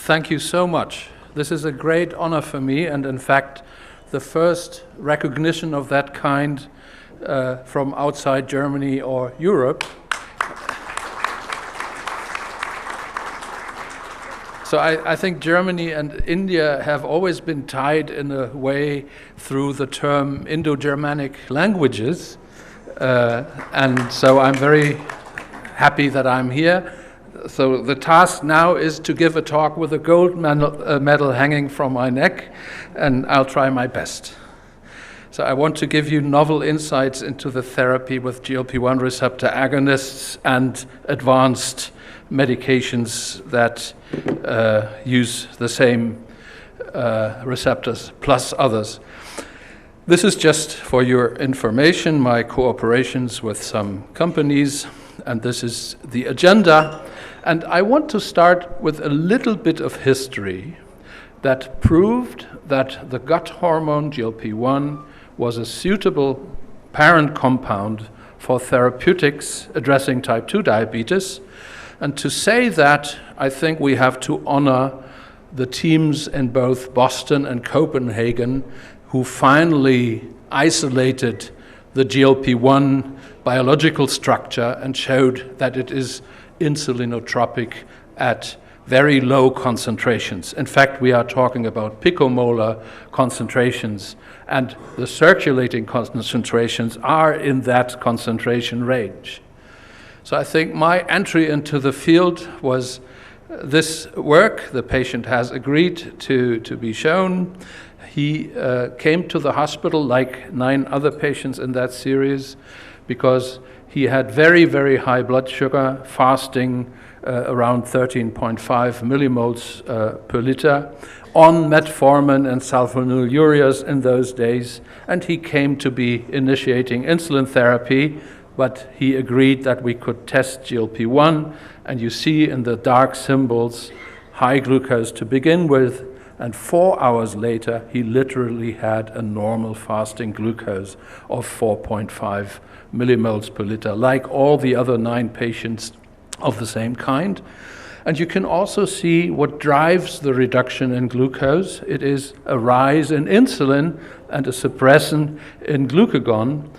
Thank you so much. This is a great honor for me, and in fact, the first recognition of that kind from outside Germany or Europe. So I think Germany and India have always been tied in a way through the term Indo-Germanic languages, and so I'm very happy that I'm here. So the task now is to give a talk with a gold medal hanging from my neck, and I'll try my best. So I want to give you novel insights into the therapy with GLP-1 receptor agonists and advanced medications that use the same receptors plus others. This is just for your information, my cooperations with some companies, and this is the agenda. And I want to start with a little bit of history that proved that the gut hormone GLP-1 was a suitable parent compound for therapeutics addressing type 2 diabetes. And to say that, I think we have to honor the teams in both Boston and Copenhagen who finally isolated the GLP-1 biological structure and showed that it is insulinotropic at very low concentrations. In fact, we are talking about picomolar concentrations, and the circulating concentrations are in that concentration range. So I think my entry into the field was this work. The patient has agreed to be shown. He came to the hospital like 9 other patients in that series because he had very, very high blood sugar, fasting around 13.5 millimoles per liter, on metformin and sulfonylureas in those days, and he came to be initiating insulin therapy, but he agreed that we could test GLP-1, and you see in the dark symbols high glucose to begin with, and 4 hours later he literally had a normal fasting glucose of 4.5 millimoles per liter, like all the other 9 patients of the same kind. And you can also see what drives the reduction in glucose. It is a rise in insulin and a suppression in glucagon,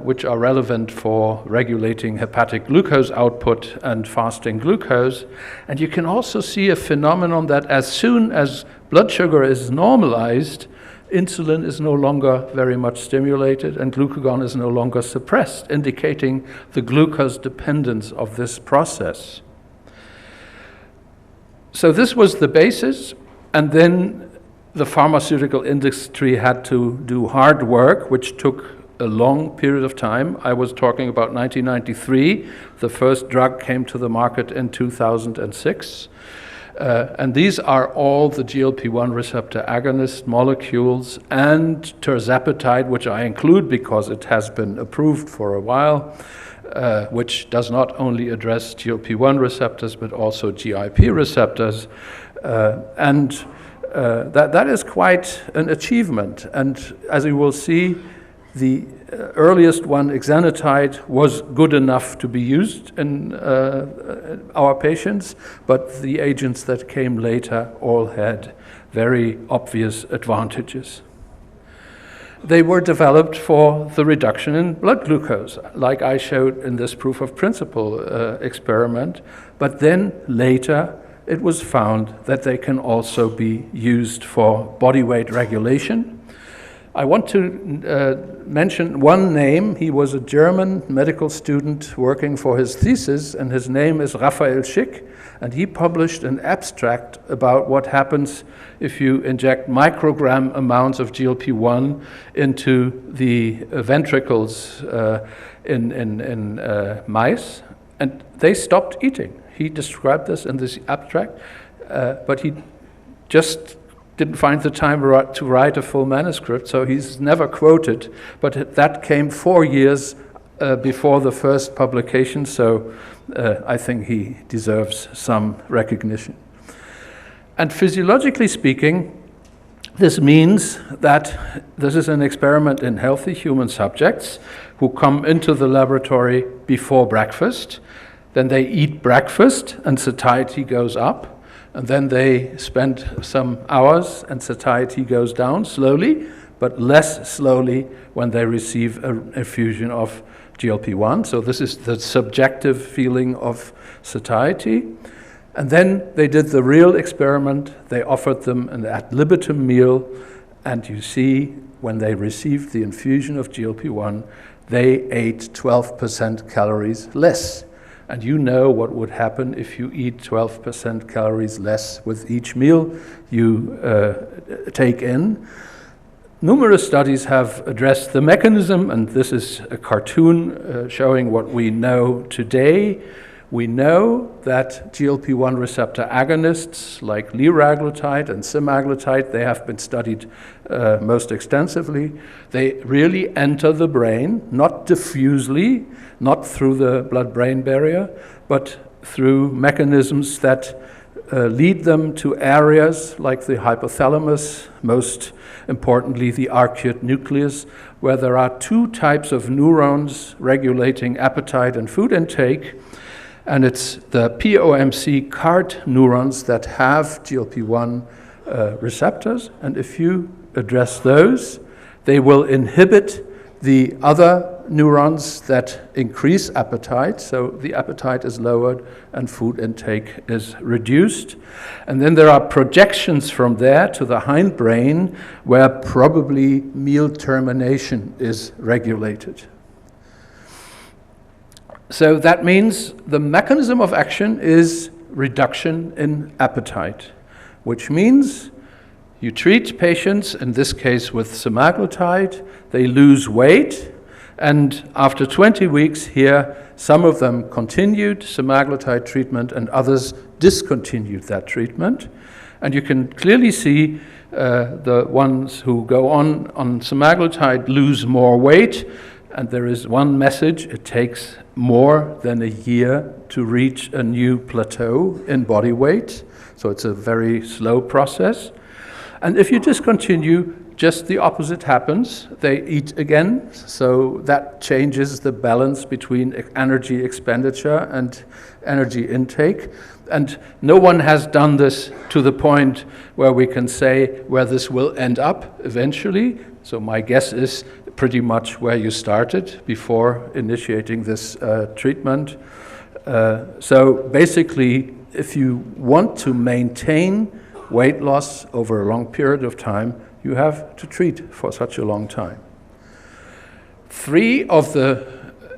which are relevant for regulating hepatic glucose output and fasting glucose. And you can also see a phenomenon that as soon as blood sugar is normalized, insulin is no longer very much stimulated and glucagon is no longer suppressed, indicating the glucose dependence of this process. So this was the basis, and then the pharmaceutical industry had to do hard work, which took a long period of time. I was talking about 1993. The first drug came to the market in 2006. And these are all the GLP-1 receptor agonist molecules and tirzepatide, which I include because it has been approved for a while, which does not only address GLP-1 receptors but also GIP receptors. That is quite an achievement. And as you will see, the earliest one, exenatide, was good enough to be used in our patients, but the agents that came later all had very obvious advantages. They were developed for the reduction in blood glucose, like I showed in this proof of principle experiment, but then later it was found that they can also be used for body weight regulation. I want to mention one name. He was a German medical student working for his thesis, and his name is Raphael Schick, and he published an abstract about what happens if you inject microgram amounts of GLP-1 into the ventricles in mice, and they stopped eating. He described this in this abstract, but he just didn't find the time to write a full manuscript, so he's never quoted, but that came 4 years before the first publication, so I think he deserves some recognition. And physiologically speaking, this means that this is an experiment in healthy human subjects who come into the laboratory before breakfast. Then they eat breakfast and satiety goes up. and then they spend some hours, and satiety goes down slowly, but less slowly when they receive an infusion of GLP-1. So this is the subjective feeling of satiety. And then they did the real experiment. They offered them an ad libitum meal, and you see when they received the infusion of GLP-1, they ate 12% calories less. And you know what would happen if you eat 12% calories less with each meal you take in. Numerous studies have addressed the mechanism, and this is a cartoon showing what we know today. We know that GLP-1 receptor agonists like liraglutide and semaglutide, they have been studied most extensively. They really enter the brain, not diffusely, not through the blood-brain barrier, but through mechanisms that lead them to areas like the hypothalamus, most importantly the arcuate nucleus, where there are two types of neurons regulating appetite and food intake. And it's the POMC CART neurons that have GLP-1 receptors. And if you address those, they will inhibit the other neurons that increase appetite. So the appetite is lowered and food intake is reduced. And then there are projections from there to the hindbrain where probably meal termination is regulated. So that means the mechanism of action is reduction in appetite, which means you treat patients, in this case with semaglutide, they lose weight, and after 20 weeks here, some of them continued semaglutide treatment and others discontinued that treatment. And you can clearly see the ones who go on semaglutide lose more weight. And there is one message: it takes more than a year to reach a new plateau in body weight. So it's a very slow process. And if you discontinue, just the opposite happens. They eat again, so that changes the balance between energy expenditure and energy intake. And no one has done this to the point where we can say where this will end up eventually. So my guess is pretty much where you started before initiating this treatment. So basically, if you want to maintain weight loss over a long period of time, you have to treat for such a long time. 3 of the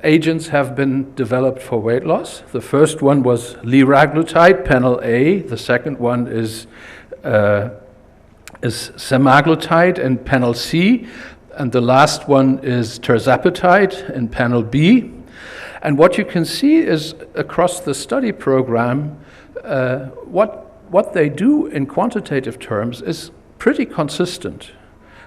agents have been developed for weight loss. The first one was liraglutide, panel A. The second one is semaglutide in panel C. And the last one is tirzepatide in panel B. And what you can see is across the study program, what they do in quantitative terms is pretty consistent.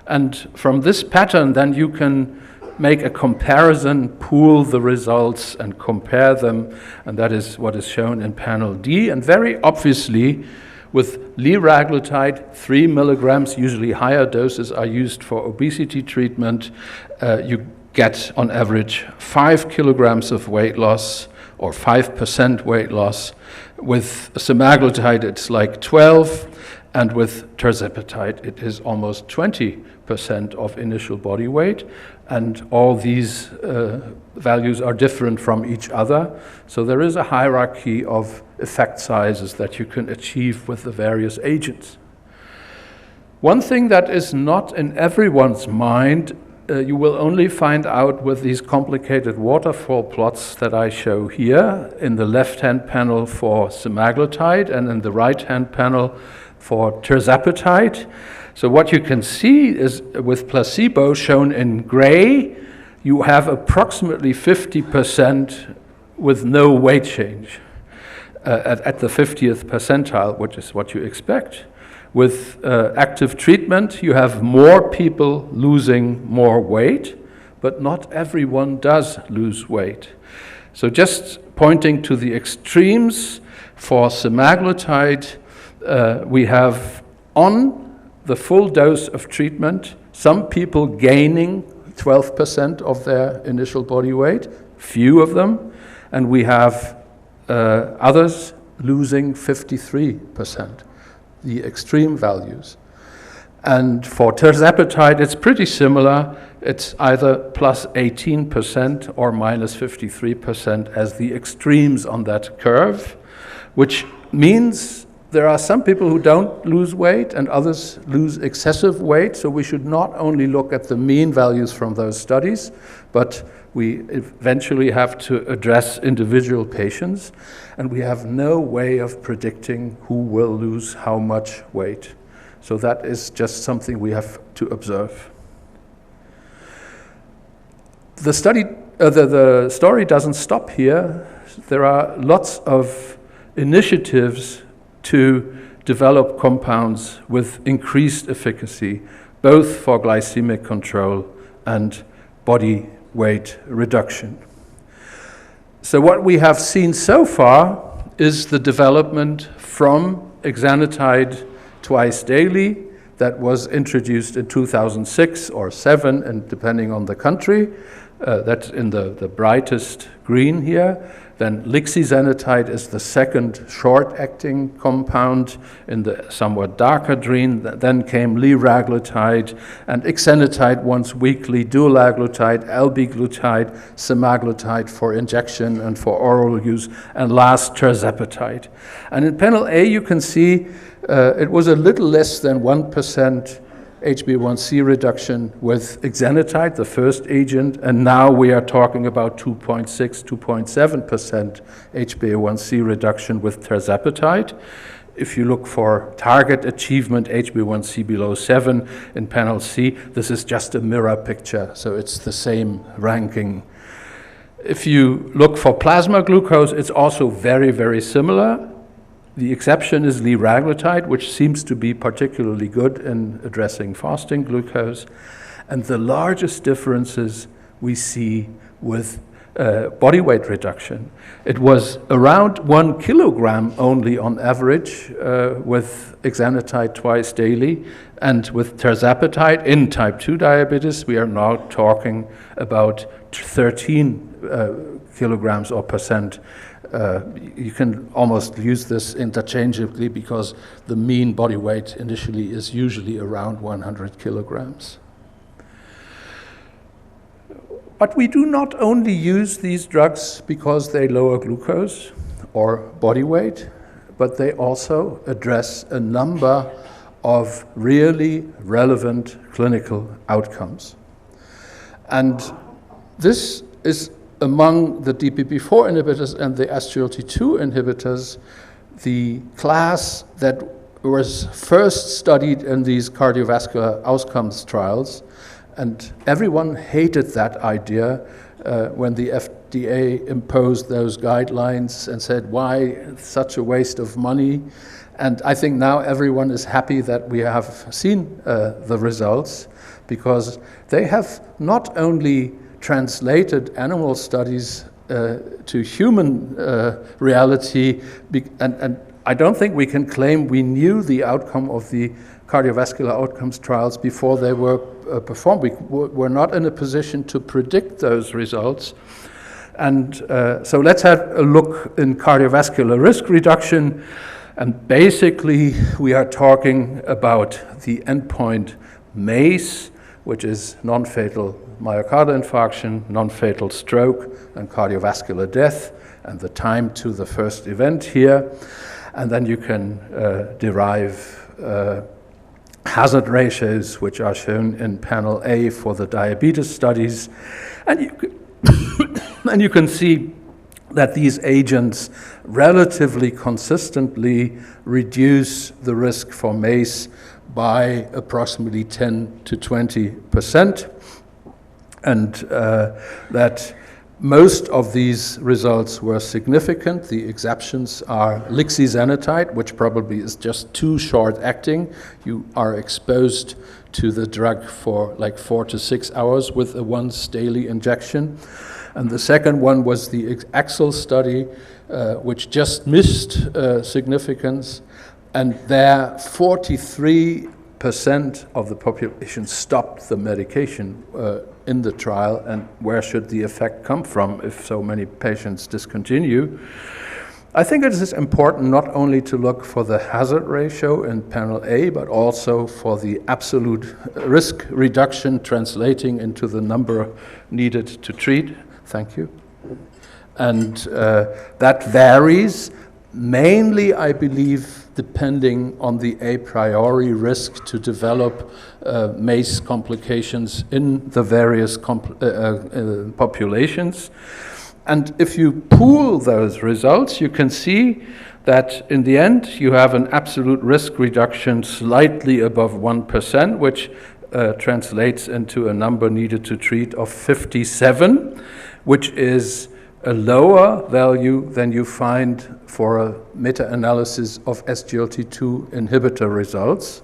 And from this pattern, then you can make a comparison, pool the results and compare them. And that is what is shown in panel D. And very obviously, with liraglutide, 3 milligrams, usually higher doses are used for obesity treatment. You get on average 5 kilograms of weight loss or 5% weight loss. With semaglutide, it's like 12, and with tirzepatide, it is almost 20% of initial body weight. And all these values are different from each other. So there is a hierarchy of effect sizes that you can achieve with the various agents. One thing that is not in everyone's mind, you will only find out with these complicated waterfall plots that I show here in the left-hand panel for semaglutide and in the right-hand panel for tirzepatide. So what you can see is with placebo shown in gray, you have approximately 50% with no weight change at the 50th percentile, which is what you expect. With active treatment, you have more people losing more weight, but not everyone does lose weight. So just pointing to the extremes, for semaglutide, we have on the full dose of treatment, some people gaining 12% of their initial body weight, few of them, and we have others losing 53%, the extreme values. And for tirzepatide, it's pretty similar. It's either plus 18% or minus 53% as the extremes on that curve, which means there are some people who don't lose weight and others lose excessive weight. So we should not only look at the mean values from those studies, but we eventually have to address individual patients. And we have no way of predicting who will lose how much weight. So that is just something we have to observe. The story doesn't stop here. There are lots of initiatives to develop compounds with increased efficacy, both for glycemic control and body weight reduction. So what we have seen so far is the development from exenatide twice daily that was introduced in 2006 or 2007, and depending on the country, that's in the brightest green here. Then lixisenatide is the second short-acting compound in the somewhat darker green. Then came liraglutide and exenatide once weekly, dualaglutide, albiglutide, semaglutide for injection and for oral use, and last tirzepatide. And in panel A, you can see it was a little less than 1% HbA1c reduction with exenatide, the first agent, and now we are talking about 2.6, 2.7% HbA1c reduction with tirzepatide. If you look for target achievement HbA1c below 7 in panel C, this is just a mirror picture, so it's the same ranking. If you look for plasma glucose, it's also very, very similar. The exception is liraglutide, which seems to be particularly good in addressing fasting glucose. And the largest differences we see with body weight reduction. It was around 1 kilogram only on average with exenatide twice daily, and with tirzepatide in type 2 diabetes, we are now talking about 13 kilograms or percent. You can almost use this interchangeably because the mean body weight initially is usually around 100 kilograms. But we do not only use these drugs because they lower glucose or body weight, but they also address a number of really relevant clinical outcomes. And this is among the DPP-4 inhibitors and the SGLT2 inhibitors, the class that was first studied in these cardiovascular outcomes trials. And everyone hated that idea when the FDA imposed those guidelines and said, why such a waste of money? And I think now everyone is happy that we have seen the results, because they have not only translated animal studies to human reality, and I don't think we can claim we knew the outcome of the cardiovascular outcomes trials before they were performed. We were not in a position to predict those results. And so let's have a look in cardiovascular risk reduction. And basically, we are talking about the endpoint MACE, which is non-fatal myocardial infarction, non-fatal stroke, and cardiovascular death, and the time to the first event here. And then you can derive hazard ratios, which are shown in panel A for the diabetes studies. And you can see that these agents relatively consistently reduce the risk for MACE by approximately 10 to 20%, and that most of these results were significant. The exceptions are lixisenatide, which probably is just too short-acting. You are exposed to the drug for like 4 to 6 hours with a once daily injection. And the second one was the AXL study, which just missed significance. And there, 43% of the population stopped the medication in the trial. And where should the effect come from if so many patients discontinue? I think it is important not only to look for the hazard ratio in panel A, but also for the absolute risk reduction translating into the number needed to treat. Thank you. And that varies mainly, I believe, depending on the a priori risk to develop MACE complications in the various populations. And if you pool those results, you can see that in the end you have an absolute risk reduction slightly above 1%, which translates into a number needed to treat of 57, which is a lower value than you find for a meta-analysis of SGLT2 inhibitor results.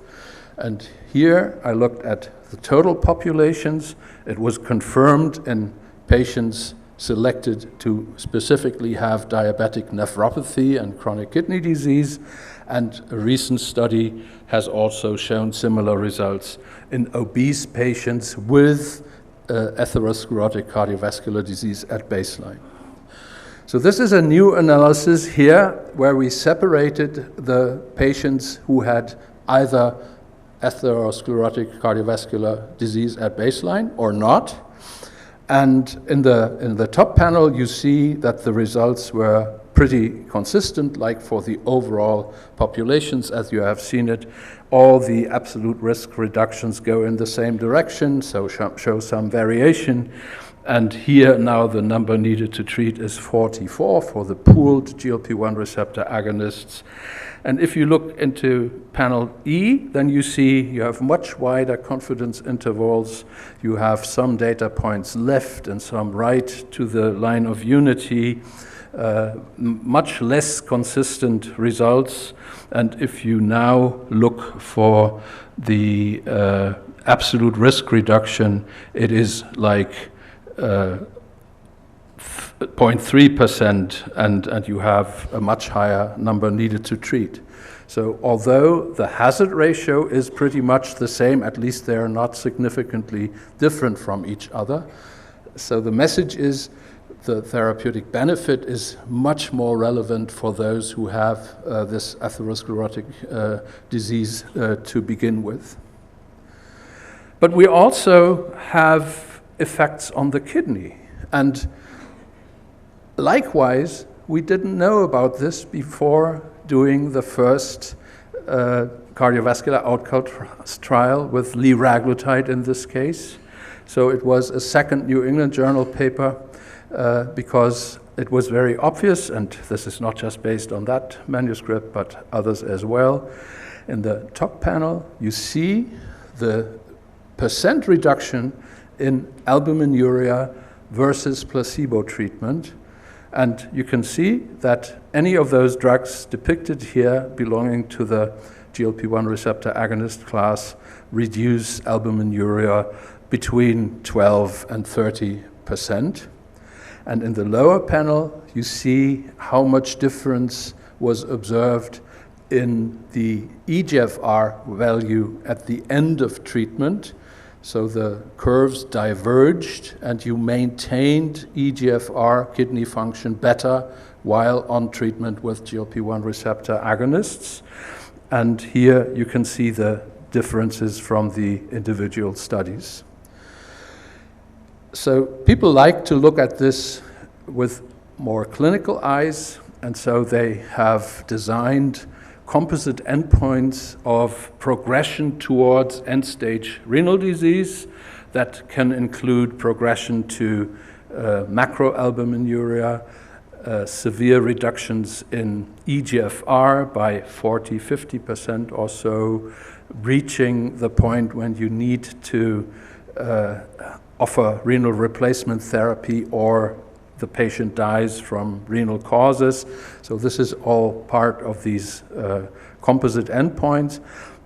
And here I looked at the total populations. It was confirmed in patients selected to specifically have diabetic nephropathy and chronic kidney disease, and a recent study has also shown similar results in obese patients with atherosclerotic cardiovascular disease at baseline. So this is a new analysis here where we separated the patients who had either atherosclerotic cardiovascular disease at baseline or not. And in the top panel, you see that the results were pretty consistent, like for the overall populations, as you have seen it. All the absolute risk reductions go in the same direction, so show some variation. And here now the number needed to treat is 44 for the pooled GLP-1 receptor agonists. And if you look into panel E, then you see you have much wider confidence intervals. You have some data points left and some right to the line of unity, much less consistent results. And if you now look for the absolute risk reduction, it is like 0.3%, and you have a much higher number needed to treat. So although the hazard ratio is pretty much the same, at least they are not significantly different from each other. So the message is the therapeutic benefit is much more relevant for those who have this atherosclerotic disease to begin with. But we also have effects on the kidney. And likewise, we didn't know about this before doing the first cardiovascular outcomes trial with liraglutide in this case. So it was a second New England Journal paper because it was very obvious, and this is not just based on that manuscript, but others as well. In the top panel, you see the percent reduction in albuminuria versus placebo treatment. And you can see that any of those drugs depicted here belonging to the GLP-1 receptor agonist class reduce albuminuria between 12 and 30%. And in the lower panel, you see how much difference was observed in the eGFR value at the end of treatment. So the curves diverged, and you maintained eGFR kidney function better while on treatment with GLP-1 receptor agonists. And here you can see the differences from the individual studies. So people like to look at this with more clinical eyes, and so they have designed composite endpoints of progression towards end-stage renal disease that can include progression to macroalbuminuria, severe reductions in eGFR by 40–50% or so, reaching the point when you need to offer renal replacement therapy or the patient dies from renal causes. So this is all part of these composite endpoints.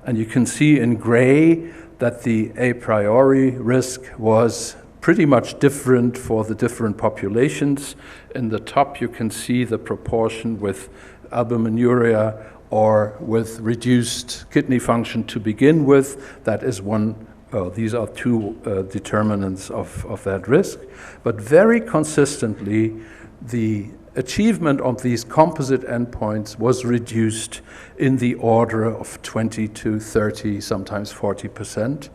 And you can see in gray that the a priori risk was pretty much different for the different populations. In the top, you can see the proportion with albuminuria or with reduced kidney function to begin with. That is one. These are two determinants of that risk. But very consistently, the achievement of these composite endpoints was reduced in the order of 20 to 30, sometimes 40%.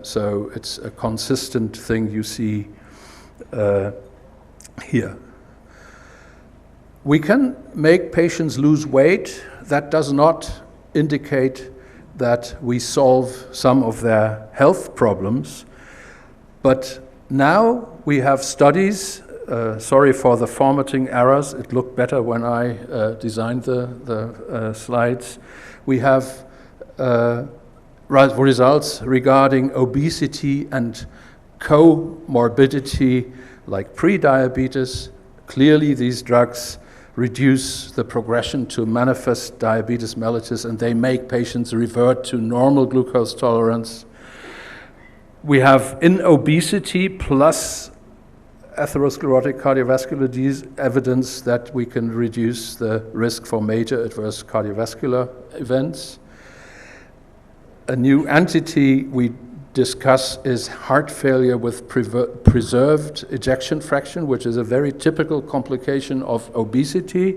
So it's a consistent thing you see here. We can make patients lose weight. That does not indicate that we solve some of their health problems. But now we have studies, sorry for the formatting errors, it looked better when I designed the slides. We have results regarding obesity and comorbidity like prediabetes. Clearly these drugs reduce the progression to manifest diabetes mellitus, and they make patients revert to normal glucose tolerance. We have in obesity plus atherosclerotic cardiovascular disease evidence that we can reduce the risk for major adverse cardiovascular events. A new entity we discuss is heart failure with preserved ejection fraction, which is a very typical complication of obesity.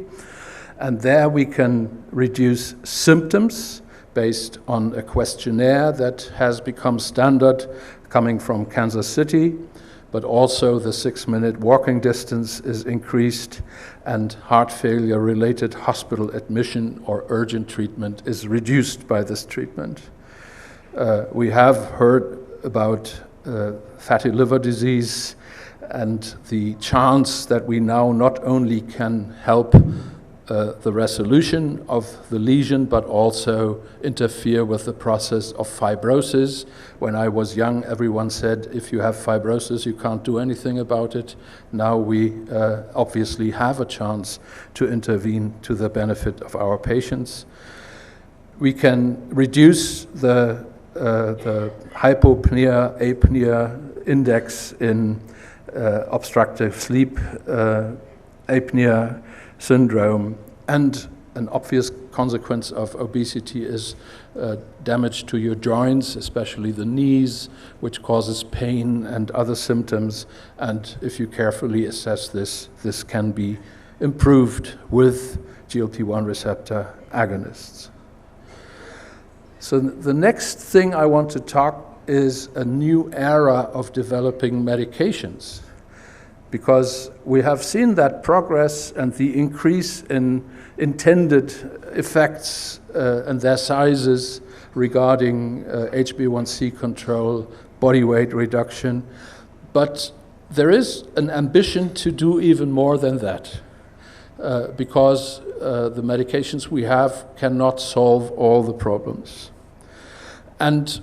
And there we can reduce symptoms based on a questionnaire that has become standard coming from Kansas City, but also the 6-minute walking distance is increased, and heart failure-related hospital admission or urgent treatment is reduced by this treatment. We have heard about fatty liver disease and the chance that we now not only can help the resolution of the lesion, but also interfere with the process of fibrosis. When I was young, everyone said, if you have fibrosis, you can't do anything about it. Now we obviously have a chance to intervene to the benefit of our patients. We can reduce the hypopnea-apnea index in obstructive sleep apnea syndrome, and an obvious consequence of obesity is damage to your joints, especially the knees, which causes pain and other symptoms. And if you carefully assess this, this can be improved with GLP-1 receptor agonists. So the next thing I want to talk is a new era of developing medications, because we have seen that progress and the increase in intended effects and their sizes regarding HbA1c control, body weight reduction, but there is an ambition to do even more than that, because the medications we have cannot solve all the problems. And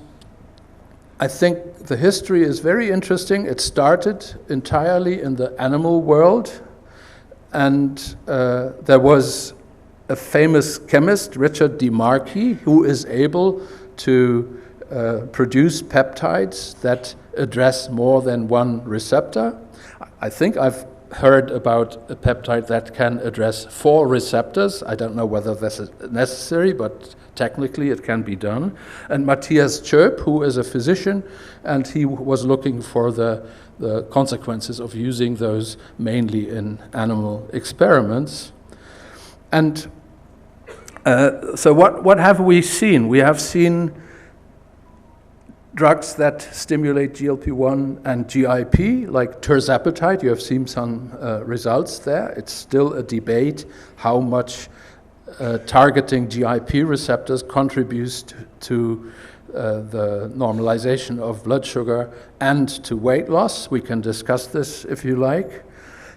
I think the history is very interesting. It started entirely in the animal world, and there was a famous chemist, Richard DeMarchi, who is able to produce peptides that address more than one receptor. I think I've heard about a peptide that can address 4 receptors. I don't know whether this is necessary, but technically it can be done. And Matthias Tjöp, who is a physician, and he was looking for the consequences of using those mainly in animal experiments. And so what have we seen? We have seen drugs that stimulate GLP-1 and GIP, like tirzepatide. You have seen some results there. It's still a debate how much targeting GIP receptors contributes to the normalization of blood sugar and to weight loss. We can discuss this if you like.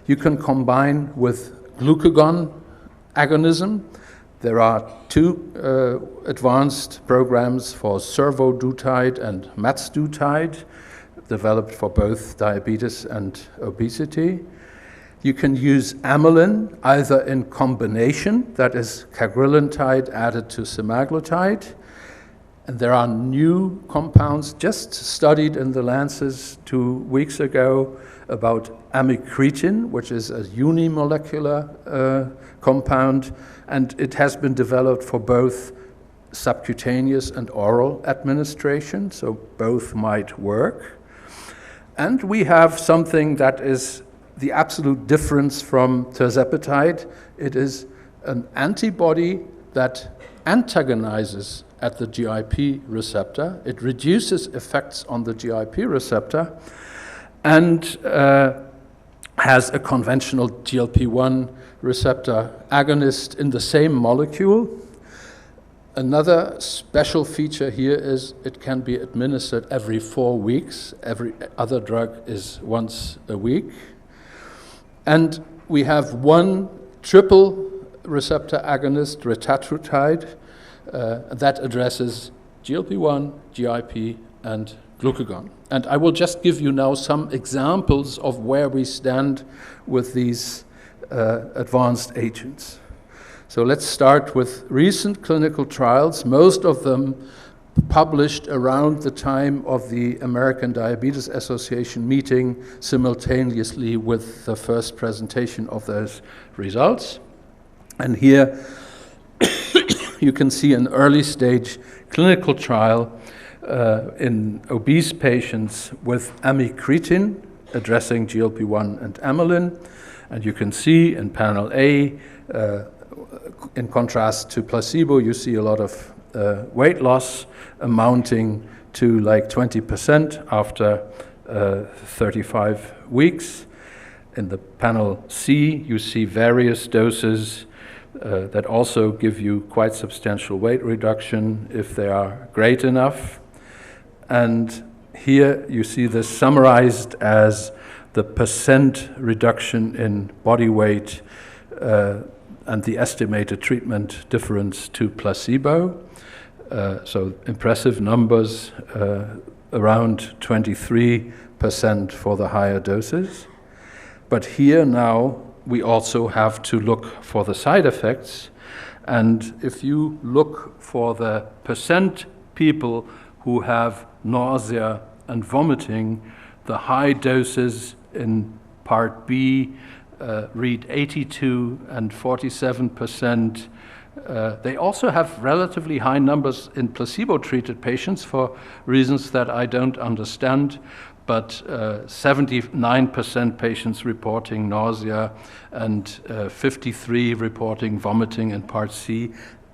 You can combine with glucagon agonism. There are 2 advanced programs for survodutide and mazdutide, developed for both diabetes and obesity. You can use amylin either in combination, that is cagrilintide added to semaglutide. And there are new compounds just studied in the Lancet 2 weeks ago about amycretin, which is a unimolecular compound, and it has been developed for both subcutaneous and oral administration, so both might work. And we have something that is the absolute difference from tirzepatide. It is an antibody that antagonizes at the GIP receptor. It reduces effects on the GIP receptor and has a conventional GLP-1 receptor agonist in the same molecule. Another special feature here is it can be administered every 4 weeks. Every other drug is once a week. And we have one triple receptor agonist, retatrutide, that addresses GLP-1, GIP, and glucagon. And I will just give you now some examples of where we stand with these advanced agents. So let's start with recent clinical trials, most of them published around the time of the American Diabetes Association meeting, simultaneously with the first presentation of those results. And here you can see an early stage clinical trial in obese patients with amycretin, addressing GLP-1 and amylin. And you can see in panel A, in contrast to placebo, you see a lot of weight loss amounting to like 20% after 35 weeks. In the panel C, you see various doses that also give you quite substantial weight reduction if they are great enough. And here you see this summarized as the percent reduction in body weight and the estimated treatment difference to placebo. So impressive numbers, around 23% for the higher doses. But here now we also have to look for the side effects. And if you look for the percent people who have nausea and vomiting, the high doses in part B read 82 and 47%. They also have relatively high numbers in placebo-treated patients for reasons that I don't understand, but 79% patients reporting nausea and 53 reporting vomiting in part C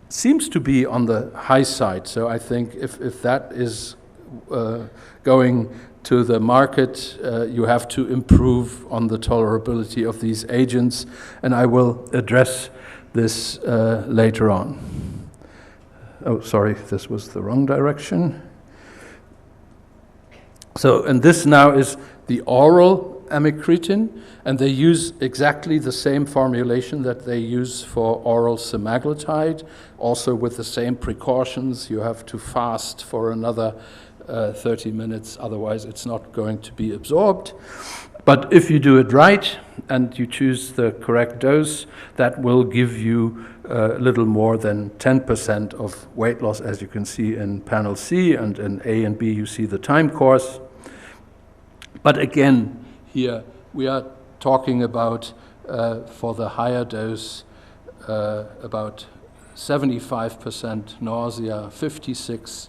seems to be on the high side. So I think if that is going to the market, you have to improve on the tolerability of these agents, and I will address this later on. Oh, sorry, this was the wrong direction. So, and this now is the oral amycretin, and they use exactly the same formulation that they use for oral semaglutide, also with the same precautions. You have to fast for another 30 minutes, otherwise it's not going to be absorbed. But if you do it right and you choose the correct dose, that will give you a little more than 10% of weight loss, as you can see in panel C, and in A and B you see the time course. But again, here we are talking about, for the higher dose, about 75% nausea, 56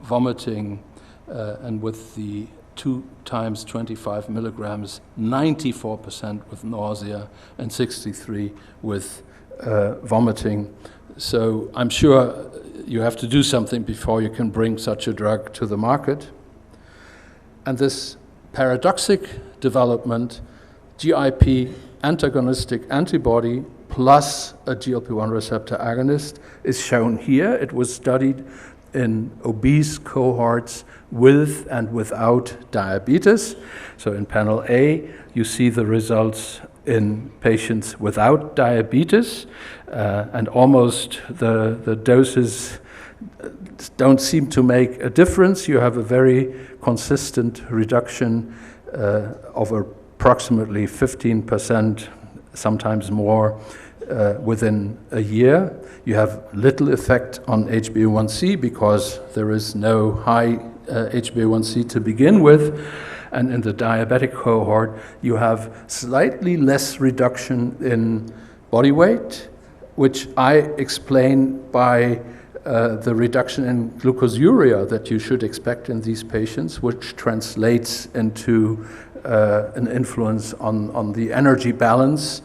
vomiting, and with the 2 times 25 milligrams, 94% with nausea and 63 with vomiting. So I'm sure you have to do something before you can bring such a drug to the market. And this paradoxic development, GIP antagonistic antibody plus a GLP-1 receptor agonist, is shown here. It was studied in obese cohorts with and without diabetes. So in panel A, you see the results in patients without diabetes, and almost the doses don't seem to make a difference. You have a very consistent reduction of approximately 15%, sometimes more, within a year. You have little effect on HbA1c because there is no high HbA1c to begin with. And in the diabetic cohort, you have slightly less reduction in body weight, which I explain by the reduction in glucosuria that you should expect in these patients, which translates into an influence on the energy balance,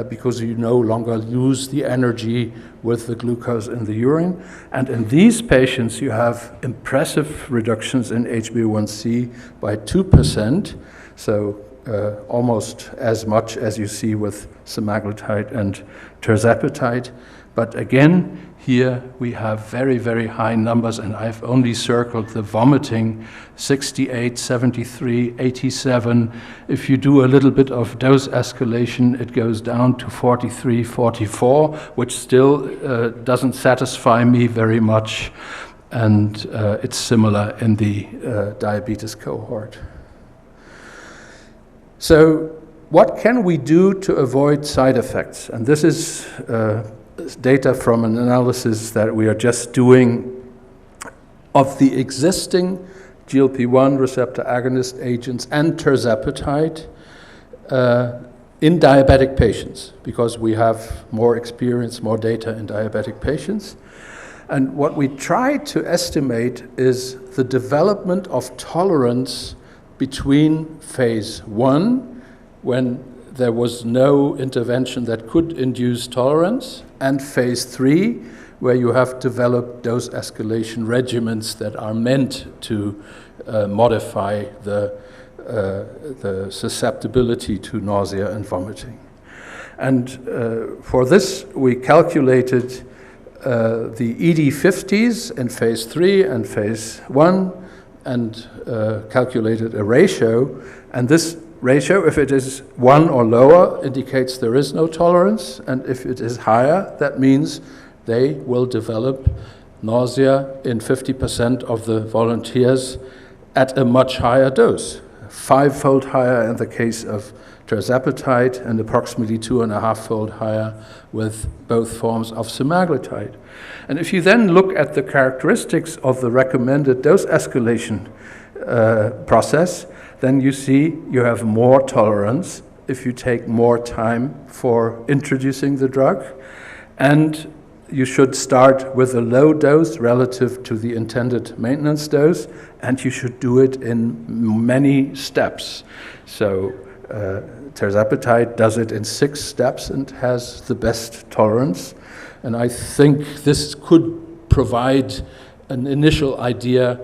because you no longer lose the energy with the glucose in the urine. And in these patients, you have impressive reductions in HbA1c by 2%, so almost as much as you see with semaglutide and tirzepatide. But again, here we have very, very high numbers, and I've only circled the vomiting, 68, 73, 87. If you do a little bit of dose escalation, it goes down to 43, 44, which still doesn't satisfy me very much, and it's similar in the diabetes cohort. So what can we do to avoid side effects? And this is data from an analysis that we are just doing of the existing GLP-1 receptor agonist agents and tirzepatide in diabetic patients, because we have more experience, more data in diabetic patients. And what we try to estimate is the development of tolerance between phase 1, when there was no intervention that could induce tolerance, and phase 3, where you have developed dose escalation regimens that are meant to modify the susceptibility to nausea and vomiting. And for this, we calculated the ED50s in phase 3 and phase 1, and calculated a ratio. And this ratio, if it is 1 or lower, indicates there is no tolerance, and if it is higher, that means they will develop nausea in 50% of the volunteers at a much higher dose, 5-fold higher in the case of tirzepatide and approximately 2.5-fold higher with both forms of semaglutide. And if you then look at the characteristics of the recommended dose escalation process, then you see you have more tolerance if you take more time for introducing the drug, and you should start with a low dose relative to the intended maintenance dose, and you should do it in many steps. So tirzepatide does it in 6 steps and has the best tolerance, and I think this could provide an initial idea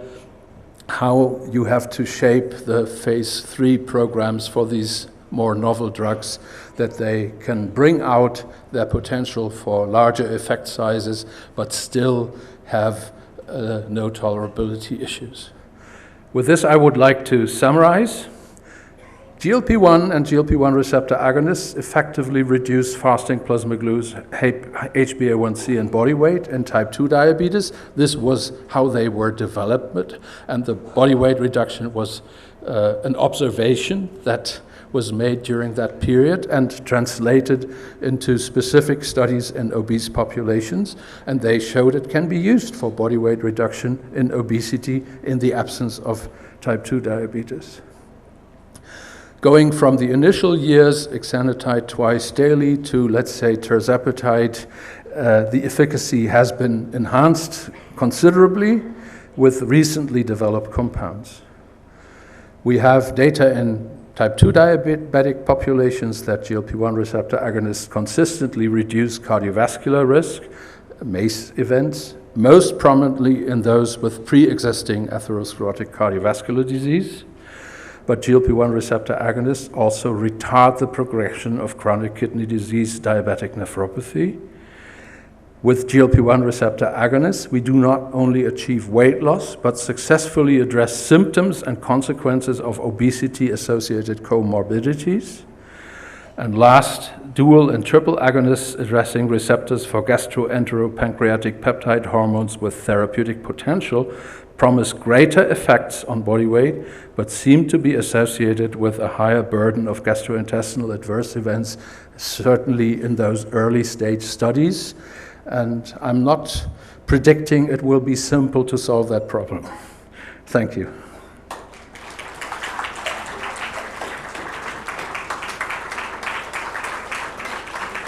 how you have to shape the phase 3 programs for these more novel drugs, that they can bring out their potential for larger effect sizes, but still have no tolerability issues. With this, I would like to summarize. GLP-1 and GLP-1 receptor agonists effectively reduce fasting plasma glucose, HbA1c, and body weight in type 2 diabetes. This was how they were developed, and the body weight reduction was an observation that was made during that period and translated into specific studies in obese populations, and they showed it can be used for body weight reduction in obesity in the absence of type 2 diabetes. Going from the initial years, exenatide twice daily, to, let's say, tirzepatide, the efficacy has been enhanced considerably with recently developed compounds. We have data in type 2 diabetic populations that GLP-1 receptor agonists consistently reduce cardiovascular risk, MACE events, most prominently in those with pre-existing atherosclerotic cardiovascular disease. But GLP-1 receptor agonists also retard the progression of chronic kidney disease, diabetic nephropathy. With GLP-1 receptor agonists, we do not only achieve weight loss, but successfully address symptoms and consequences of obesity-associated comorbidities. And last, dual and triple agonists addressing receptors for gastroenteropancreatic peptide hormones with therapeutic potential promise greater effects on body weight, but seem to be associated with a higher burden of gastrointestinal adverse events, certainly in those early stage studies. And I'm not predicting it will be simple to solve that problem. Thank you.